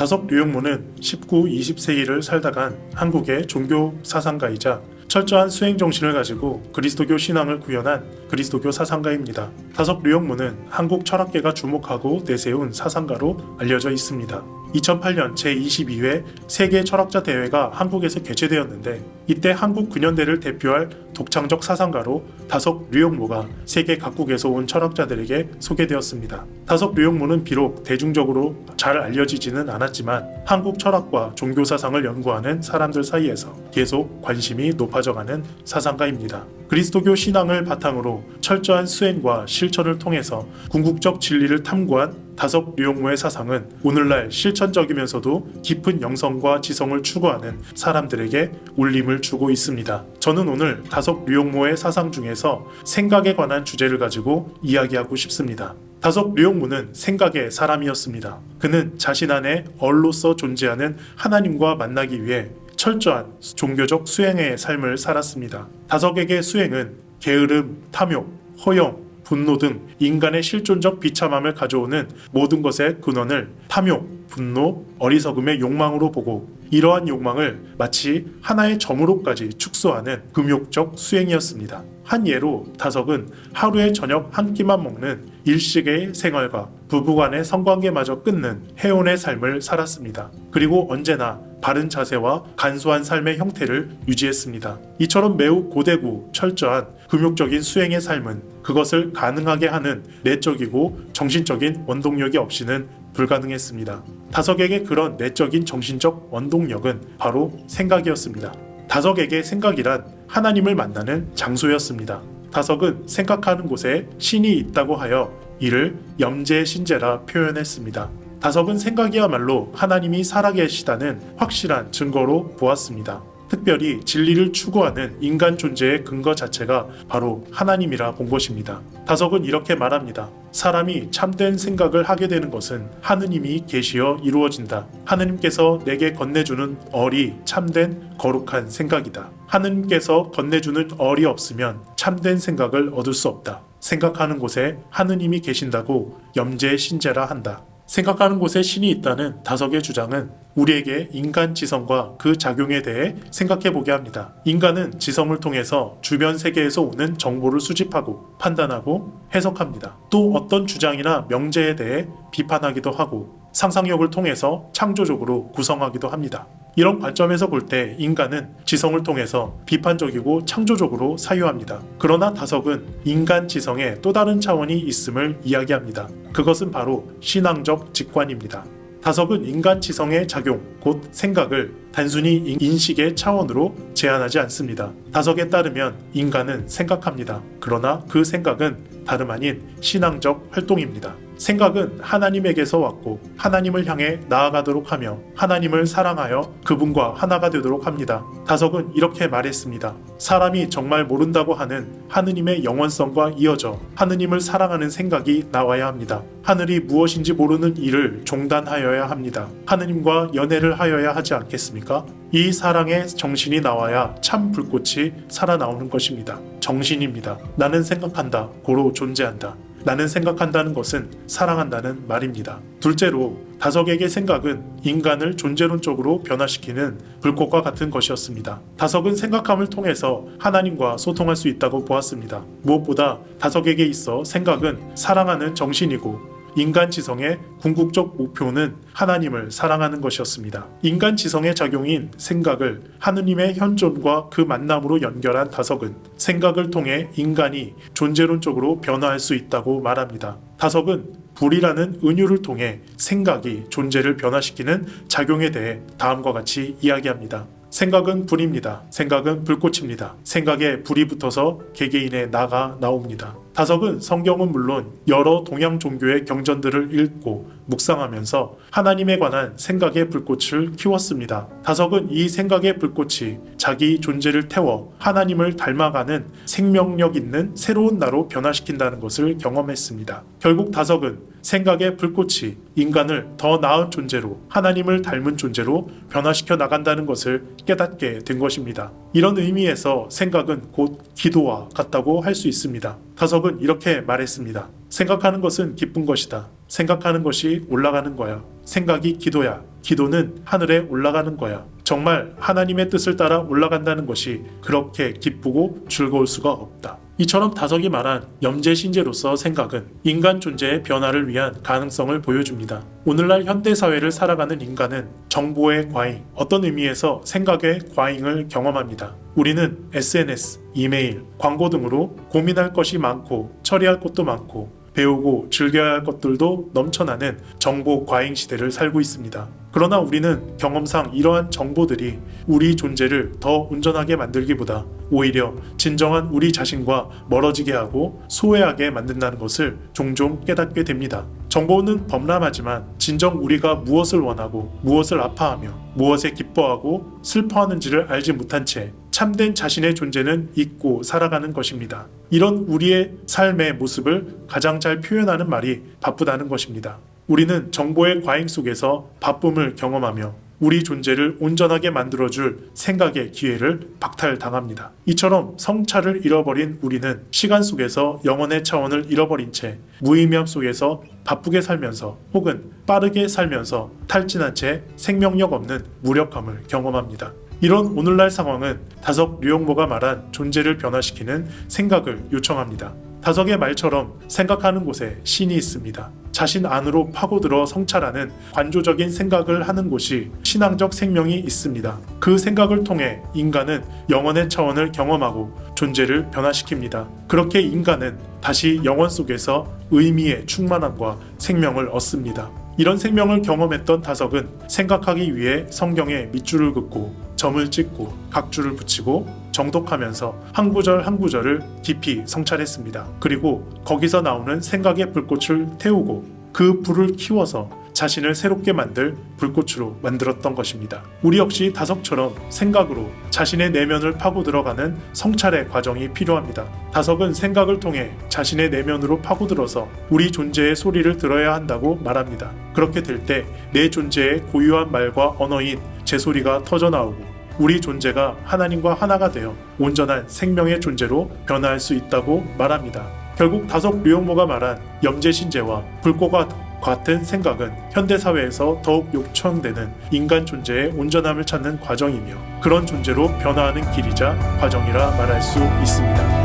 다석 류영모는 19, 20세기를 살다 간 한국의 종교 사상가이자 철저한 수행 정신을 가지고 그리스도교 신앙을 구현한 그리스도교 사상가입니다. 다석 류영모는 한국 철학계가 주목하고 내세운 사상가로 알려져 있습니다. 2008년 제22회 세계 철학자 대회가 한국에서 개최되었는데 이때 한국 근현대를 대표할 독창적 사상가로 다석 류영모가 세계 각국에서 온 철학자들에게 소개되었습니다. 다석 류영모는 비록 대중적으로 잘 알려지지는 않았지만 한국 철학과 종교 사상을 연구하는 사람들 사이에서 계속 관심이 높아져가는 사상가입니다. 그리스도교 신앙을 바탕으로 철저한 수행과 실천을 통해서 궁극적 진리를 탐구한 다석 류영모의 사상은 오늘날 실천적이면서도 깊은 영성과 지성을 추구하는 사람들에게 울림을 주고 있습니다. 저는 오늘 다석 류영모의 사상 중에서 생각에 관한 주제를 가지고 이야기하고 싶습니다. 다석 류영모는 생각의 사람이었습니다. 그는 자신 안에 얼로서 존재하는 하나님과 만나기 위해 철저한 종교적 수행의 삶을 살았습니다. 다석에게 수행은 게으름, 탐욕, 허영, 분노 등 인간의 실존적 비참함을 가져오는 모든 것의 근원을 탐욕, 분노, 어리석음의 욕망으로 보고 이러한 욕망을 마치 하나의 점으로까지 축소하는 금욕적 수행이었습니다. 한 예로 다석은 하루에 저녁 한 끼만 먹는 일식의 생활과 부부간의 성관계마저 끊는 해온의 삶을 살았습니다. 그리고 언제나 바른 자세와 간소한 삶의 형태를 유지했습니다. 이처럼 매우 고되고 철저한 금욕적인 수행의 삶은 그것을 가능하게 하는 내적이고 정신적인 원동력이 없이는 불가능했습니다. 다석에게 그런 내적인 정신적 원동력은 바로 생각이었습니다. 다석에게 생각이란 하나님을 만나는 장소였습니다. 다석은 생각하는 곳에 신이 있다고 하여 이를 염제신제라 표현했습니다. 다석은 생각이야말로 하나님이 살아계시다는 확실한 증거로 보았습니다. 특별히 진리를 추구하는 인간 존재의 근거 자체가 바로 하나님이라 본 것입니다. 다석은 이렇게 말합니다. 사람이 참된 생각을 하게 되는 것은 하느님이 계시어 이루어진다. 하느님께서 내게 건네주는 얼이 참된 거룩한 생각이다. 하느님께서 건네주는 얼이 없으면 참된 생각을 얻을 수 없다. 생각하는 곳에 하느님이 계신다고 염제신제라 한다. 생각하는 곳에 신이 있다는 다석의 주장은 우리에게 인간 지성과 그 작용에 대해 생각해보게 합니다. 인간은 지성을 통해서 주변 세계에서 오는 정보를 수집하고 판단하고 해석합니다. 또 어떤 주장이나 명제에 대해 비판하기도 하고 상상력을 통해서 창조적으로 구성하기도 합니다. 이런 관점에서 볼 때 인간은 지성을 통해서 비판적이고 창조적으로 사유합니다. 그러나 다석은 인간 지성에 또 다른 차원이 있음을 이야기합니다. 그것은 바로 신앙적 직관입니다. 다석은 인간 지성의 작용, 곧 생각을 단순히 인식의 차원으로 제한하지 않습니다. 다석에 따르면 인간은 생각합니다. 그러나 그 생각은 다름 아닌 신앙적 활동입니다. 생각은 하나님에게서 왔고 하나님을 향해 나아가도록 하며 하나님을 사랑하여 그분과 하나가 되도록 합니다. 다석은 이렇게 말했습니다. 사람이 정말 모른다고 하는 하느님의 영원성과 이어져 하느님을 사랑하는 생각이 나와야 합니다. 하늘이 무엇인지 모르는 일을 종단하여야 합니다. 하느님과 연애를 하여야 하지 않겠습니까? 이 사랑의 정신이 나와야 참 불꽃이 살아나오는 것입니다. 정신입니다. 나는 생각한다. 고로 존재한다. 나는 생각한다는 것은 사랑한다는 말입니다. 둘째로 다석에게 생각은 인간을 존재론적으로 변화시키는 불꽃과 같은 것이었습니다. 다석은 생각함을 통해서 하나님과 소통할 수 있다고 보았습니다. 무엇보다 다석에게 있어 생각은 사랑하는 정신이고 인간 지성의 궁극적 목표는 하나님을 사랑하는 것이었습니다. 인간 지성의 작용인 생각을 하느님의 현존과 그 만남으로 연결한 다석은 생각을 통해 인간이 존재론적으로 변화할 수 있다고 말합니다. 다석은 불이라는 은유를 통해 생각이 존재를 변화시키는 작용에 대해 다음과 같이 이야기합니다. 생각은 불입니다. 생각은 불꽃입니다. 생각에 불이 붙어서 개개인의 나가 나옵니다. 다석은 성경은 물론 여러 동양 종교의 경전들을 읽고 묵상하면서 하나님에 관한 생각의 불꽃을 키웠습니다. 다석은 이 생각의 불꽃이 자기 존재를 태워 하나님을 닮아가는 생명력 있는 새로운 나로 변화시킨다는 것을 경험했습니다. 결국 다석은 생각의 불꽃이 인간을 더 나은 존재로 하나님을 닮은 존재로 변화시켜 나간다는 것을 깨닫게 된 것입니다. 이런 의미에서 생각은 곧 기도와 같다고 할 수 있습니다. 다석은 이렇게 말했습니다. 생각하는 것은 기쁜 것이다. 생각하는 것이 올라가는 거야. 생각이 기도야. 기도는 하늘에 올라가는 거야. 정말 하나님의 뜻을 따라 올라간다는 것이 그렇게 기쁘고 즐거울 수가 없다. 이처럼 다석이 말한 염제 신제로서 생각은 인간 존재의 변화를 위한 가능성을 보여줍니다. 오늘날 현대사회를 살아가는 인간은 정보의 과잉, 어떤 의미에서 생각의 과잉을 경험합니다. 우리는 SNS, 이메일, 광고 등으로 고민할 것이 많고 처리할 것도 많고 배우고 즐겨야 할 것들도 넘쳐나는 정보 과잉 시대를 살고 있습니다. 그러나 우리는 경험상 이러한 정보들이 우리 존재를 더 온전하게 만들기보다 오히려 진정한 우리 자신과 멀어지게 하고 소외하게 만든다는 것을 종종 깨닫게 됩니다. 정보는 범람하지만 진정 우리가 무엇을 원하고 무엇을 아파하며 무엇에 기뻐하고 슬퍼하는지를 알지 못한 채 참된 자신의 존재는 잊고 살아가는 것입니다. 이런 우리의 삶의 모습을 가장 잘 표현하는 말이 바쁘다는 것입니다. 우리는 정보의 과잉 속에서 바쁨을 경험하며 우리 존재를 온전하게 만들어줄 생각의 기회를 박탈당합니다. 이처럼 성찰을 잃어버린 우리는 시간 속에서 영혼의 차원을 잃어버린 채 무의미함 속에서 바쁘게 살면서 혹은 빠르게 살면서 탈진한 채 생명력 없는 무력감을 경험합니다. 이런 오늘날 상황은 다석 류용모가 말한 존재를 변화시키는 생각을 요청합니다. 다석의 말처럼 생각하는 곳에 신이 있습니다. 자신 안으로 파고들어 성찰하는 관조적인 생각을 하는 곳이 신앙적 생명이 있습니다. 그 생각을 통해 인간은 영혼의 차원을 경험하고 존재를 변화시킵니다. 그렇게 인간은 다시 영혼 속에서 의미의 충만함과 생명을 얻습니다. 이런 생명을 경험했던 다석은 생각하기 위해 성경에 밑줄을 긋고 점을 찍고 각줄을 붙이고 정독하면서 한 구절 한 구절을 깊이 성찰했습니다. 그리고 거기서 나오는 생각의 불꽃을 태우고 그 불을 키워서 자신을 새롭게 만들 불꽃으로 만들었던 것입니다. 우리 역시 다석처럼 생각으로 자신의 내면을 파고 들어가는 성찰의 과정이 필요합니다. 다석은 생각을 통해 자신의 내면으로 파고들어서 우리 존재의 소리를 들어야 한다고 말합니다. 그렇게 될 때 내 존재의 고유한 말과 언어인 제 소리가 터져나오고 우리 존재가 하나님과 하나가 되어 온전한 생명의 존재로 변화할 수 있다고 말합니다. 결국 다석 류용모가 말한 염제신제와 불꽃과 같은 생각은 현대사회에서 더욱 요청되는 인간 존재의 온전함을 찾는 과정이며 그런 존재로 변화하는 길이자 과정이라 말할 수 있습니다.